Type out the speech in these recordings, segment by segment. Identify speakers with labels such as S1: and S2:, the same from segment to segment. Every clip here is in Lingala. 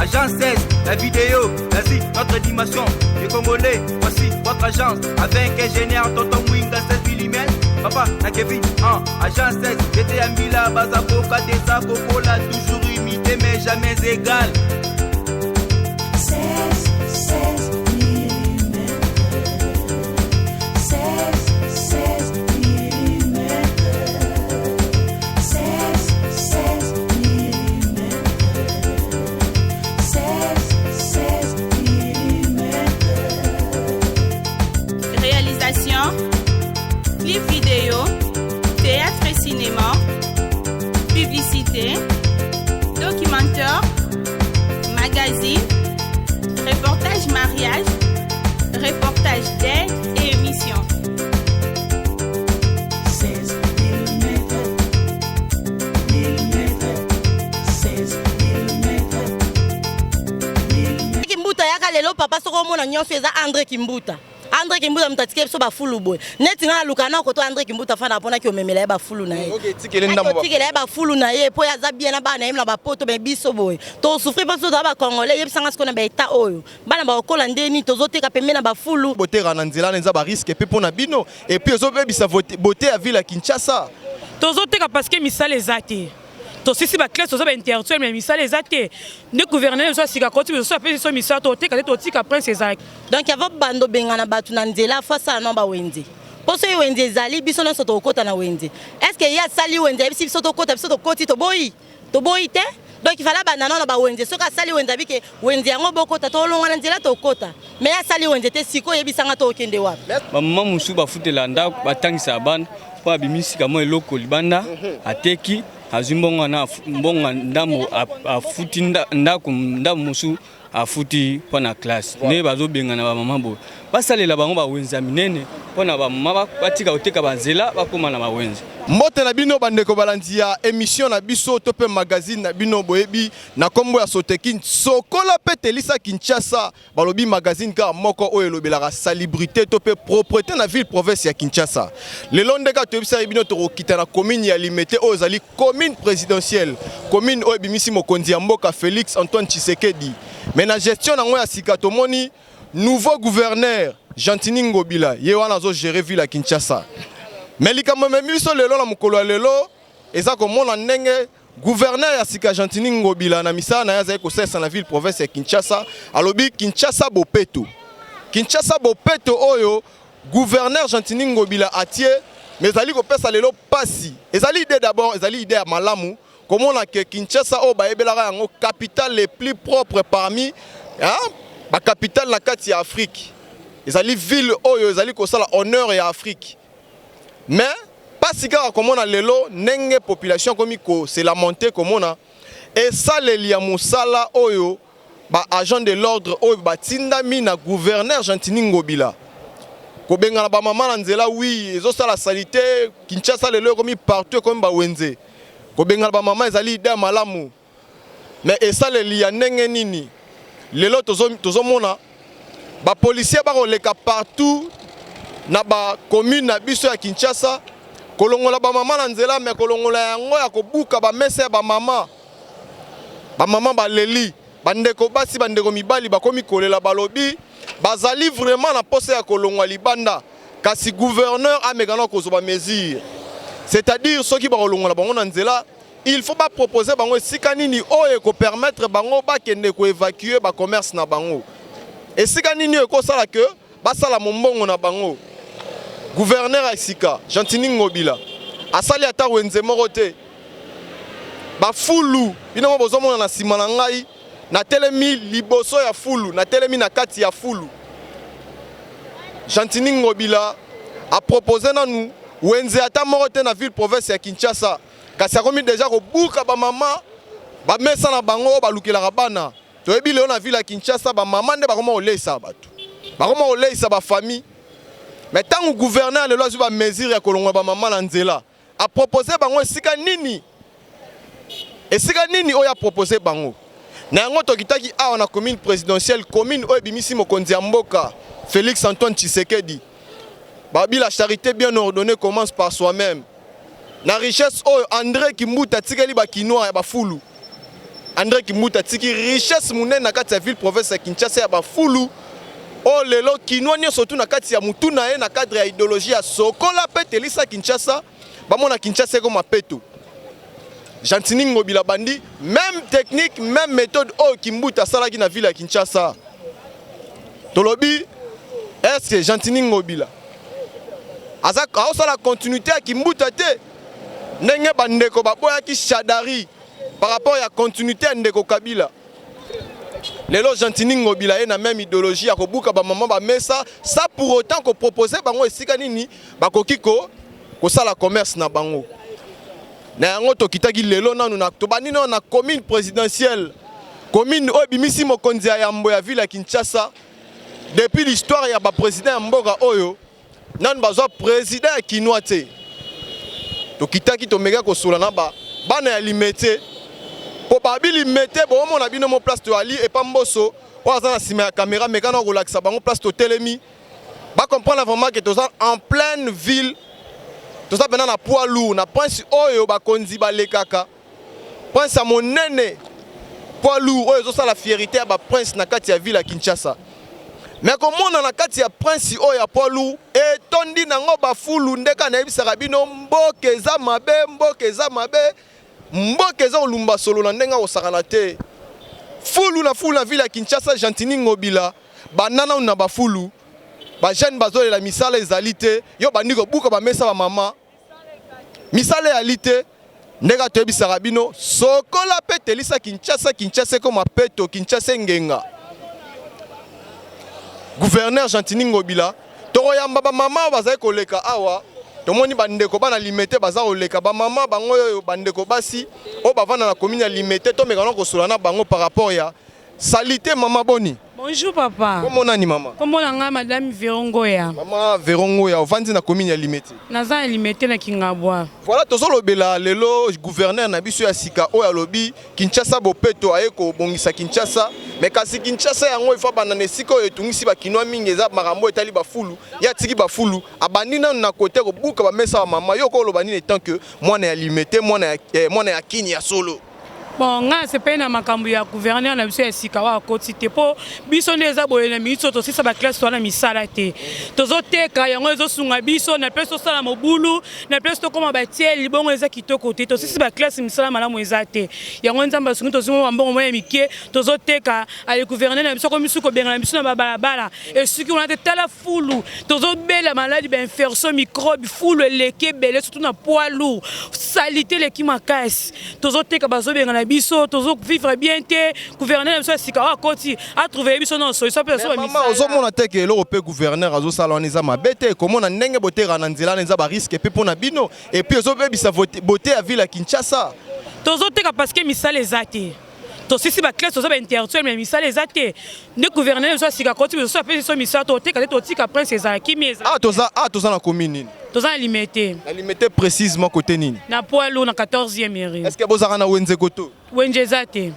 S1: Agence 16, la vidéo, vas-y, notre animation. Les Congolais, voici votre agence. Avec ingénieur, tonton Winga 16 mm. Papa, na Kevin, agence 16, j'étais un Mila, Bazako, Kadesa, Kokola, toujours imité, mais jamais égal.
S2: 16 mm. 16 mm. 16 mm. 16 mm.
S3: Réalisation, clip vidéo, théâtre et cinéma, publicité, documentaire, magazine, reportage mariage, reportage d'aide et émission.
S2: 16 mm. 16 mm.
S4: Kimbuta yaka lelo papa soko mona nyonso eza André Kimbuta. André Kimbuta mtatike so ba fulu boy. Neti nga lukana ko to André Kimbuta fana pona ki omemela ba fulu na ye.
S5: OK, tikele ndambo ba.
S4: Tikele ba fulu na ye po ya za bien na ba na imla ba poto be biso boy. To souffrir pas so ba congolais yebisanga siko na ba eta oyo. Bana ba okola ndeni to zoteka pembe na ba fulu.
S5: Botera na nzela nza ba risque pe pona bino et puis ozo bebisa beauté à ville à Kinshasa.
S6: To zoteka parce que misala ezate. To sisi ba classe ozo ba intellectuel mais misala ezate. Ne gouverneur so sika koti so pe so misala to teka to tika prince ezaki.
S4: Donc yava bando bengana batu na nzela fasa na ba wenze. Poso yo wenze zali biso na soto kota na wenze. Est-ce que ya sali wenze bisi biso to kota biso to koti to boyi? To boyi te? Donc il fallait banana na ba wenze. Soka sali wenze bike wenze yango bokota to longa na nzela to kota. Mais ya sali wenze te siko yebisanga to okende wapi?
S7: Ba mama musu ba futela nda batangisa bana pa bimisi kamo eloko libanda ateki azimbonga na mbonga ndambo afuti ndako ndambo musu afuti pona classe ne bazobenga na ba mama bo basalela bango ba wenza minene pona ba mama batika oteka banzela bakoma na ba wenza.
S5: Mbote na bino bandeko balandi ya émission na biso to pe magazine na bino boyebi na kombo ya Sotekin sokola pete lisa Kinshasa balobi magazine ka moko oyo lobelaka salubrité to pe propreté na ville province ya Kinshasa. Le londeka to bisa bino to kita na commune ya Limete oyo zali commune présidentielle commune oyo bimisi mokonzi ya mboka Félix Antoine Tshisekedi. Mais na gestion nango ya sika tomoni nouveau gouverneur Gentini Ngobila ye wana zo gérer ville ya Kinshasa. Mais likambo memiso lelo na mukolo lelo eza komona ndenge gouverneur ya sika Gentini Ngobila na misala na yaza ekosesa na ville province ya Kinshasa alobi Kinshasa bopeto. Kinshasa bopeto oyo gouverneur Gentini Ngobila atie mais ali kopesa lelo pasi. Ezali idée d'abord, ezali idée ya malamu komona ke Kinshasa o baebelaka yango capitale les plus propres parmi ba capitale na kati ya Afrique. Ezali ville oyo ezali kosala honneur ya Afrique. Mais pas si car comme on a lelo nenge population comme ko c'est la montée comme on a et ça les liens musala oyo ba agent de l'ordre oyo ba tinda mina gouverneur Gentini Ngobila ko benga ba mama nzela oui ezo sala salité Kinshasa lelo comme partout comme ba wenze ko benga ba mama ezali ida malamu mais et ça les liens nenge nini lelo tozo mona ba policier ba koleka partout na ba commune na biso ya Kinshasa kolongola ba mama na nzela me kolongola yango ya kobuka ba messe ba mama ba leli bandeko basi bandeko mibali bakomi kolela balobi bazali vraiment na poste ya kolongwa libanda kasi gouverneur amekana kozoba mesure c'est-à-dire ceux qui ba kolongola bango na nzela il faut pas proposer bango esika nini oyo ko permettre bango ba kende ko évacuer ba commerce na bango esika nini ko sala que ba sala mombongo na bango. Gouverneur Asika, Gentini Ngobila, asali ata wenze moko te. Ba fulu, bino mo bozomona na sima na ngai, na telemi liboso ya fulu, na telemi na kati ya fulu. Gentini Ngobila a proposé na nous wenze ata moko te na ville province ya Kinshasa. Kasi akomi déjà ko buka ba mama, ba mesa na bango ba lukela bana. Toyebi leo na ville ya Kinshasa ba mama nde ba koma oleisa batu. Ba koma oleisa ba famille. Mais tant que le gouverneur le loi sur mesure ya kolongwa ba mama na nzela a proposé bango esika nini oya proposé bango na yango tokitaki awa na commune présidentielle commune oyo bimisi mokonzi ya mboka Félix Antoine Tshisekedi babi la charité bien ordonnée commence par soi-même na richesse oyo André Kimbuta tikeli ba kinoa ya ba fulu André Kimbuta tiki richesse monene na kati ya ville province ya Kinshasa ya bafulu o lelo kinwa nyonso tu na kati ya mutu na ye na cadre ya idéologie ya sokola pe telisa Kinshasa bamona Kinshasa eko mapeto Gentini Ngobila bandi même technique même méthode o Kimbuta salaki na ville ya Kinshasa tolobi est-ce que Gentini Ngobila aza la continuité à Kimbuta te ndenge bandeko baboya ki Shadari par rapport à la continuité à Ndeko Kabila. Lelo Gentini Ngobila na même idéologie à kobuka ba maman ba mesa ça pour autant qu'on proposait bango esika nini ba kokiko ko sala commerce na bango. Na yango to kitaki lelo nanu na to bani na commune présidentielle commune obimisi mokonzi ya Yambo ya ville ya Kinshasa depuis l'histoire ya ba président Mboga oyo nanu bazwa président ya Kinwa te. To kitaki to mega ko sola na ba bana ya limité po babili mete bo mona bino mo place to ali et pas mboso o azana sima ya caméra mais quand on relaxe bango place to telemi ba comprendre vraiment que to en pleine ville to ça bena na poids lourd na prince oyo ba konzi ba lekaka prince a monene poids lourd oyo zo ça la fierté ya ba prince na kati ya ville ya Kinshasa mais comme on na kati ya prince oyo ya poids lourd et tondi nango ba fulu ndeka na ebisaka bino mbokeza mabe Mbokeza olumba solo na ndenga osakana te fulu na ville ya Kinshasa Gentini Ngobila banana na ba fulu ba jeune bazole la misala ezalité yo bandiko buka ba mesa ba mama misala yalité ndeka to ebisaka bino sokola pe telisa Kinshasa comme apeto Kinshasa ngenga gouverneur Gentini Ngobila to yamba ba mama bazai koleka awa tomoni bandeko bana limité baza oleka ba mama bango bandeko basi o bavana na commune limité to mekana ko solana bango par rapport ya salité mama boni.
S6: Bonjour papa.
S5: Comment nani mama?
S6: Comment nga madame Verongoya?
S5: Mama Verongoya ovandi na commune limité.
S6: Naza limité na Kingabwa.
S5: Voilà tozo lobela lelo gouverneur na biso ya sika o ya lobi Kinshasa bopeto ayeko bongisa Kinshasa mais kasi Kinshasa yango ifa banane siko etungisi ba kinwa mingi eza makambo etali ba fulu ya tiki ba fulu abandi na côté ko buka ba mesa mama yoko lobani étant que mwana ya limité mwana ya kini ya solo.
S6: Bon, nga c'est pas na makambo ya gouverneur na biso ya sika wa koti te po biso ndeza boye na miso to sisa ba classe to na misala te tozo teka yango ezo sunga biso na place to sala mobulu na place to koma ba tie libongo eza kitoko te to sisa ba classe misala malamu eza te yango nzamba sungi to zimo mbongo moya mike tozo teka ale gouverneur na biso ko misu ko benga na biso na balabala et suki on a tala fulu tozo bela maladie ba infection microbe fulu leke belé surtout na poids lourd salité le ki makasi tozo teka bazo benga na biso tozo vivre bien te gouverneur biso sika wa koti a trouver biso non solution pe so ba
S5: mama ozomona te ke eloko pe gouverneur azo sala oniza mabete komona ndenge botera na nzela nza ba risque pe pona bino et puis ozobebisa beauté à ville à Kinshasa
S6: tozo teka parce que misala ezate to sisi ba classe tozo ba intellectuel mais misala ezate ne gouverneur biso sika koti biso pe so misala to teka to tika prince ezaki mais
S5: toza na commune
S6: toza limité
S5: précisément côté nini
S6: na poids lourd na 14e mairie
S5: est-ce que bozaka na wenze koto
S6: wenze ezate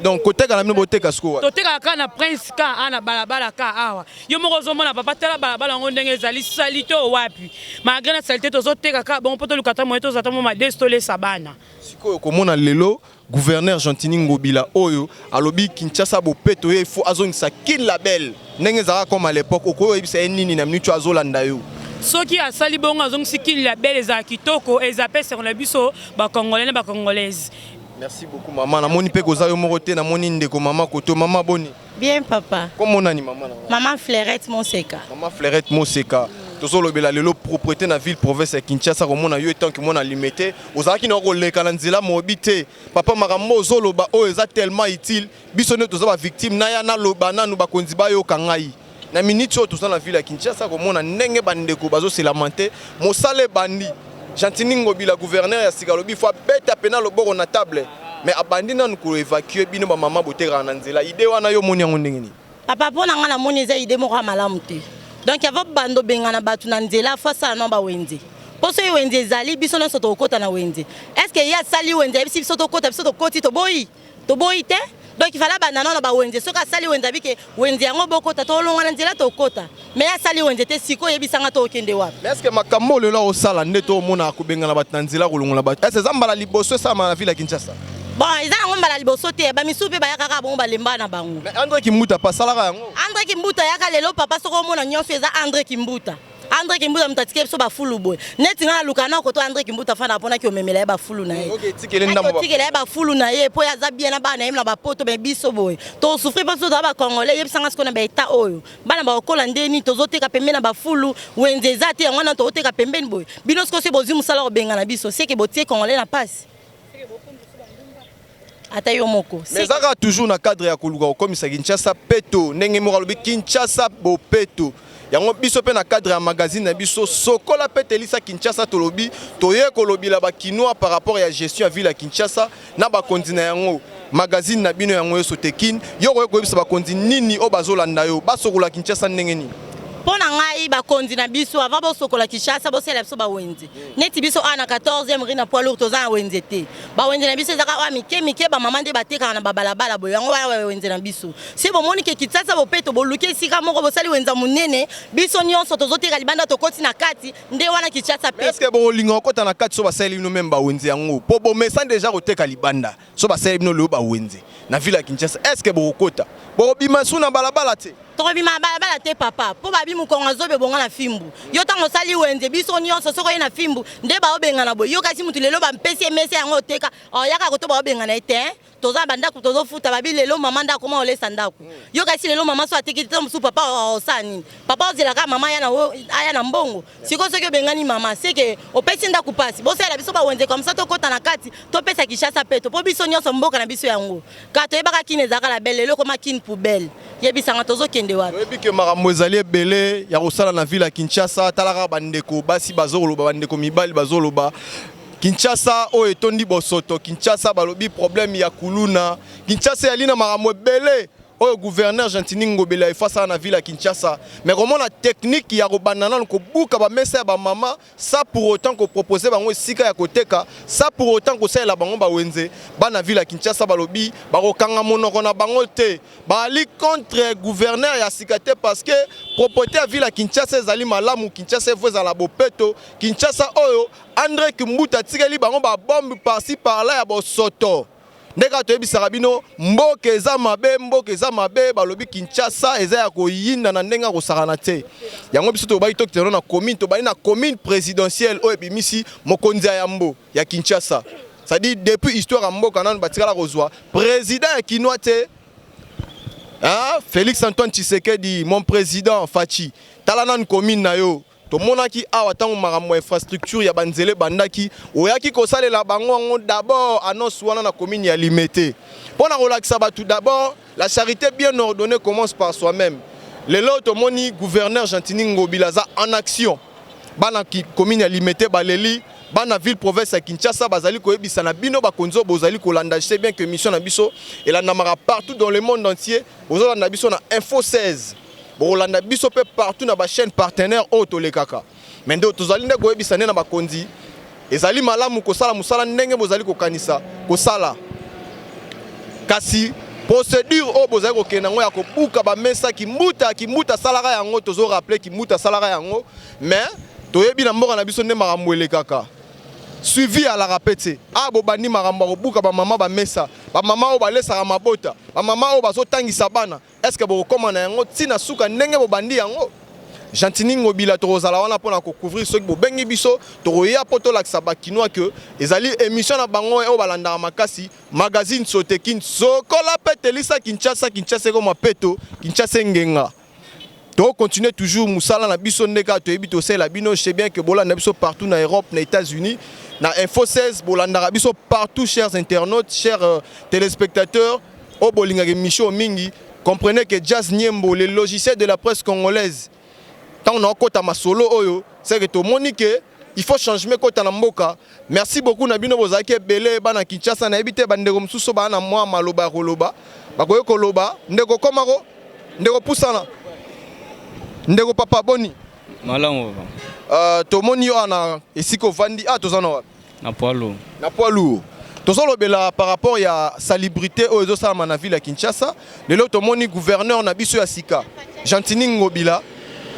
S5: donc côté kana mino boteka sko
S6: to teka ka na prince ka ana balabala ka awa yo moko zomona papa tala balabala ngo ndenge ezali salite wapi malgré na salite tozo teka ka bon poto lukata mo to zata mo ma destole sabana
S5: siko komona lelo gouverneur Gentini Ngobila oyo alobi Kinshasa bopeto il faut azongisa kin label ndenge zaka comme à l'époque okoyo ebisa nini na minute azolanda yo
S6: soki asali bongo azongisi kin label eza kitoko ezape sur na biso ba congolais na ba congolaise.
S5: Merci beaucoup maman. Namoni pe koza yo moko te namoni ndeko mama koto mama boni.
S4: Bien papa.
S5: Comment nani maman?
S4: Maman Fleurette Moseka.
S5: Maman Fleurette Moseka. Tozo lobela lelo propriété na ville province ya Kinshasa komona yo etant que mona limité. Ozaki na ko leka na nzela mobité. Papa makambo ozoloba o eza tellement utile. Biso ne toza ba victime na ya na loba na nu ba konzi ba yo kangai. Na minute toza na ville ya Kinshasa komona ndenge bandeko bazo se lamenter. Mosale bandi. Gentini Ngobila gouverneur ya Sikalobi faut beta pena le bord na table mais abandi na ko évacuer bino ba mama botera na nzela idée wana yo moni yango ndenge ni
S4: papa pona nga na moni za idée moko malamu te donc yava bando benga na batu na nzela fasa na ba wenze poso yo wenze zali biso na soto kota na wenze est-ce que ya sali wenze biso soto kota biso to koti to boyi te donc il fallait banana na ba wenze soka sali wenze bike wenze yango bokota to longa na nzela to kota mais ya sali wenze te siko yebisanga to okende wapi
S5: mais est-ce que makambo lelo o sala ndeto mona akubenga na batanzila kulungola bat est-ce zambala liboso sama na ville ya Kinshasa
S4: Bon, ils ont un balai bosoté, bah, misou pe bayaka ka bon balemba na bango.
S5: Mais André Kimbuta pas salara yango.
S4: André Kimbuta yaka lelo papa soko mona nyonso eza André Kimbuta. André Kimbuta mtatike so ba fulu boy. Neti nga lukana ko to André Kimbuta fana pona ki omemela ba fulu na ye.
S5: OK, tikele ndambo ba.
S4: Tikele ba fulu na ye po ya za bien na bana na ba poto be biso boy. To souffrir pas so ba congolais yebisanga siko na ba eta oyo. Bana ba kola ndeni to zoteka pembe na ba fulu wenze zati yango na to oteka pembe boy. Bino siko se bozi musala ko benga na biso. C'est que botie congolais na passe.
S5: Mais ça a toujours na cadre ya koluka comme ça Kinshasa peto ndenge mo kalobi Kinshasa bo peto yango biso pe na cadre ya magazine na biso sokola petelisa Kinshasa tolobi toye kolobi la ba kinois par rapport ya gestion ya ville ya Kinshasa na ba kontina yango magazine na bino yango sotekin yo ko bisa ba kontina nini o bazolanda yo basokola Kinshasa ndenge nini
S4: pona ngai ba kondi na biso avant bo sokola Kinshasa bo sela biso ba wenze neti biso ana 14e rina poids lourd toza wenze te ba wenze na biso ezaka wa mike ba mama nde bateka na babalabala boyo yango ba wenze na biso si bo moni ke Kinshasa bo peto bo luke sika moko bo sali wenza munene biso nyonso tozoteka libanda tokoti na kati nde wana Kinshasa peto
S5: est-ce que bo linga kota na kati so ba sali no même ba wenze yango po bo mesa déjà koteka libanda so ba sali no lo ba wenze na ville ya Kinshasa est-ce que bo kota bo bima suna balabala te
S4: tokobima balabala te papa po babi mukongo zobe bonga na fimbu yo tango sali wenze biso nyonso soko ye na fimbu nde ba obenga na boyo yo kasi mutu lelo ba mpesi mese yango teka o yaka ko to ba obenga na ete toza banda ko tozo futa babi lelo mama nda ko ma ole sandako yo kasi lelo mama so ateki te musu papa o sani papa ozela ka mama yana aya na mbongo siko soko bengani mama seke opesi nda kupasi bo sala biso ba wenze comme ça to kota na kati to pesa Kinshasa peto po biso nyonso mboka na biso yango ka to yebaka kine zaka la belle lelo ko ma kin poubelle yebisanga tozo kende wapi
S5: oyebi ke makambo ezali ebele ya kosala na ville ya Kinshasa talaka bandeko basi bazoloba bandeko mibali bazoloba Kinshasa oyo etondi bosoto Kinshasa balobi problème ya kuluna Kinshasa yali na makambo ebele oyo gouverneur Gentini Ngobela efasa na ville ya Kinshasa mais comment la technique ya kobanana ko buka ba mesa ba mama ça pour autant ko proposer bango sika ya koteka ça pour autant ko sala bango ba wenze ba na ville ya Kinshasa balobi ba ko kanga monoko na bango te ba ali contre gouverneur ya sikate parce que propriété ya ville ya Kinshasa ezali malamu Kinshasa voza la bopeto Kinshasa oyo André Kimbuta tikeli bango ba bombe par-ci par-là ya bosoto ndeka toyebisaka bino mboka eza mabe balobi Kinshasa eza ya koyinda na ndenga kosakana te yango biso tobai tokiteno na commune tobai na commune présidentielle oyo ebimisi mokonzi ya yambo ya Kinshasa c'est-à-dire depuis histoire ya mboka nanu batikala kozwa président ya kinois te Félix Antoine Tshisekedi mon président Fachi tala nanu commune na yo tomonaki awa tango makambo infrastructure ya banzele bandaki oyaki kosalela bango d'abord annonce wana na commune ya Limete pona kolakisa batu d'abord la charité bien ordonnée commence par soi-même lelo tomoni gouverneur Gentini Ngobila za en action bana ki commune ya Limete baleli bana ville province ya Kinshasa bazali koyebisa na bino bakonzo bozali kolanda c'est bien que mission na biso elandamaka partout dans le monde entier bozolanda biso na Info 16 Bolanda biso pe partout na ba chaîne partenaire auto le kaka. Mais ndo tozali nde koyebisa na bakonzi ezali malamu kosala musala ndenge bozali kokanisa kosala. Kasi procédure o bozali kokenda ngo ya kobuka ba mesa kimbuta salaka yango tozo rappeler kimbuta salaka yango mais toyebi na mboka na biso nde makambo le kaka. Suivi à la rapete abo bani makambo kobuka ba mama ba mesa ba mama o balesa mabota ba mama o bazotangisa bana est-ce que bo komana yango tina suka ndenge bo bandi yango Gentini Ngobila tozala wana pona ko couvrir ceux bo bengi biso toya poto lakisa ba kinois que ezali émission na bango o balanda makasi magazine sotekin sokola petelisa Kinshasa ko mapeto Kinshasa ngenga to continuer toujours musala na biso ndeka to ebito sela bino je sais bien que bolanda biso partout na Europe na États-Unis na Info 16 bolanda biso partout chers internautes chers téléspectateurs au bolinga Micho mingi comprenez que Jazz Niembo le logiciel de la presse congolaise tant on a kota masolo oyo c'est que to monique il faut changer kota na mboka merci beaucoup na bino bozaki belé bana Kinshasa na ebité bandeko msuso bana mwa maloba koloba bakoye koloba ndeko komako ndeko pusana ndeko papa boni
S7: malamu
S5: tomoni yo ana esiko vandi tozana wapi
S7: na poilu tozolobela par rapport ya salubrité oyo ezosala na ville ya Kinshasa lelo tomoni gouverneur na biso ya sika Gentini Ngobila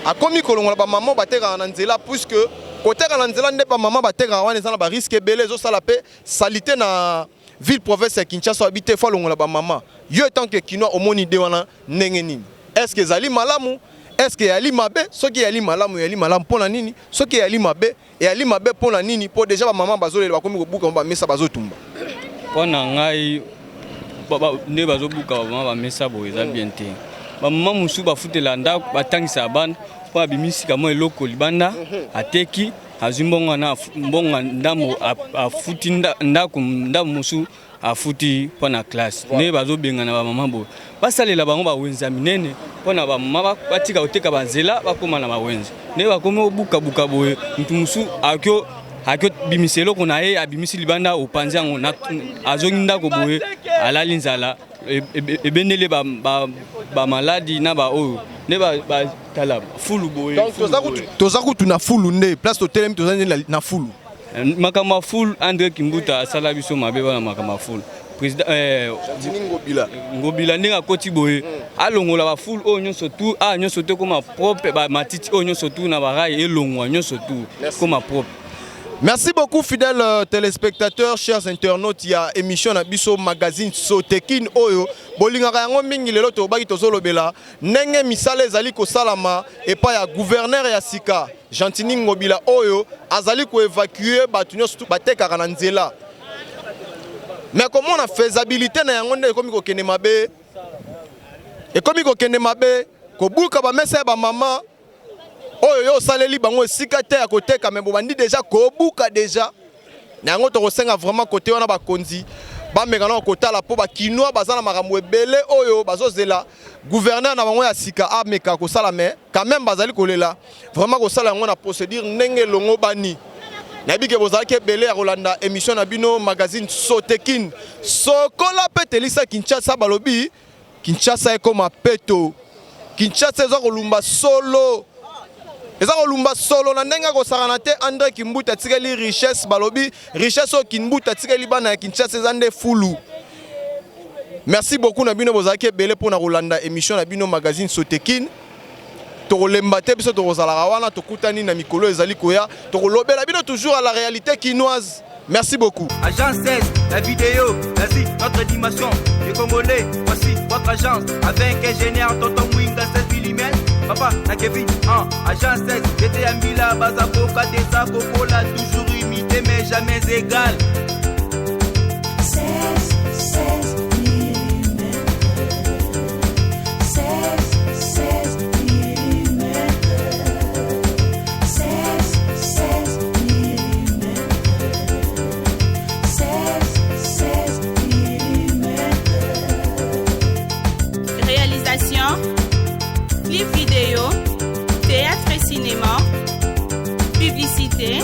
S7: akomi kolongola ba maman bateka na nzela puisque koteka na nzela nde ba maman bateka wana ezana ba risque ebele ezosala pe salité na
S5: ville province ya Kinshasa habité fois longola ba maman yo tant que kinois omoni de wana ndenge nini est-ce que zali malamu est-ce que yali mabe soki yali malamu pona nini soki yali mabe pona nini po déjà ba maman bazolele bakomi kobuka ba mesa bazotumba
S7: pona ngai baba ne bazobuka ba maman ba mesa bo eza bien te ba maman musu bafutela ndako batangisa bana po abimisi kamo eloko libanda ateki azimbonga na mbonga ndambo afuti ndako ndambo musu afuti pona classe ne bazobenga na ba maman bo basalela bango ba wenza minene pona ba maman batika oteka banzela bakoma na ba wenza ne bakoma obuka buka boye mutu musu akyo bimiselo kona ye abimisi libanda opanzi yango na azongi ndako boye alali nzala ebendele ba maladi na ba oyo ne ba tala fulu boye
S5: donc toza kutu na fulu nde place totelemi toza na fulu
S7: makama full André Kimbuta asala biso mabe bana makama full président ngobila ndinga koti boye alongola ba full o nyonso tout a nyonso te comme propre ba matiti o nyonso tout na ba rai elongwa nyonso tout comme propre.
S5: Merci beaucoup fidèles téléspectateurs, chers internautes. Il y a émission na biso magazine Sotekin Oyo. Bolingaka yango mingi lelo to baki tozolo bela. Nenge misale ezali ko salama et pas ya gouverneur ya sika. Jantini Ngobila Oyo azali ko évacuer batu nyonso batekaka na nzela. Mais comment on a faisabilité na yango nde komi ko kende mabe? Et komi ko kende mabe ko buka ba mesa ba maman oyo yo saleli bango esika te ya koteka me bobandi déjà kobuka déjà nango tokosenga vraiment côté wana bakonzi bameka na kotala po bakinois baza na makambo ebele oyo bazozela gouverneur na bango ya sika ameka kosala me quand même bazali kolela vraiment kosala yango na procédure ndenge longo bani nayebi ke bozalaki ebele ya kolanda émission na bino magazine Sotekin sokola pete lisa Kinshasa balobi Kinshasa ekoma peto Kinshasa ezo kolumba solo eza kolumba solo na ndenge kosakana te André Kimbuta tikeli richesse balobi richesse o Kimbuta tikeli bana ya Kinshasa eza nde fulu. Merci beaucoup na bino bozalaki ebele mpona kolanda émission na bino magazine Sotekin tokolemba te biso tokozalaka wana tokutani na mikolo ezali koya tokolobela bino toujours à la réalité quinoise. Merci beaucoup.
S1: Agence 16, la vidéo, vas-y, notre dimension. Les Congolais, voici votre agence. Avec ingénieur Tonton Mwinga 16 mm. Papa, na Kevin, agence 16. J'étais à Mila, Bazako, Kadesa, Kokola, toujours imité mais jamais égal.
S2: 16 mm. 16 mm. 16 mm. 16 mm.
S3: Réalisation, clip vidéo, théâtre et cinéma, publicité,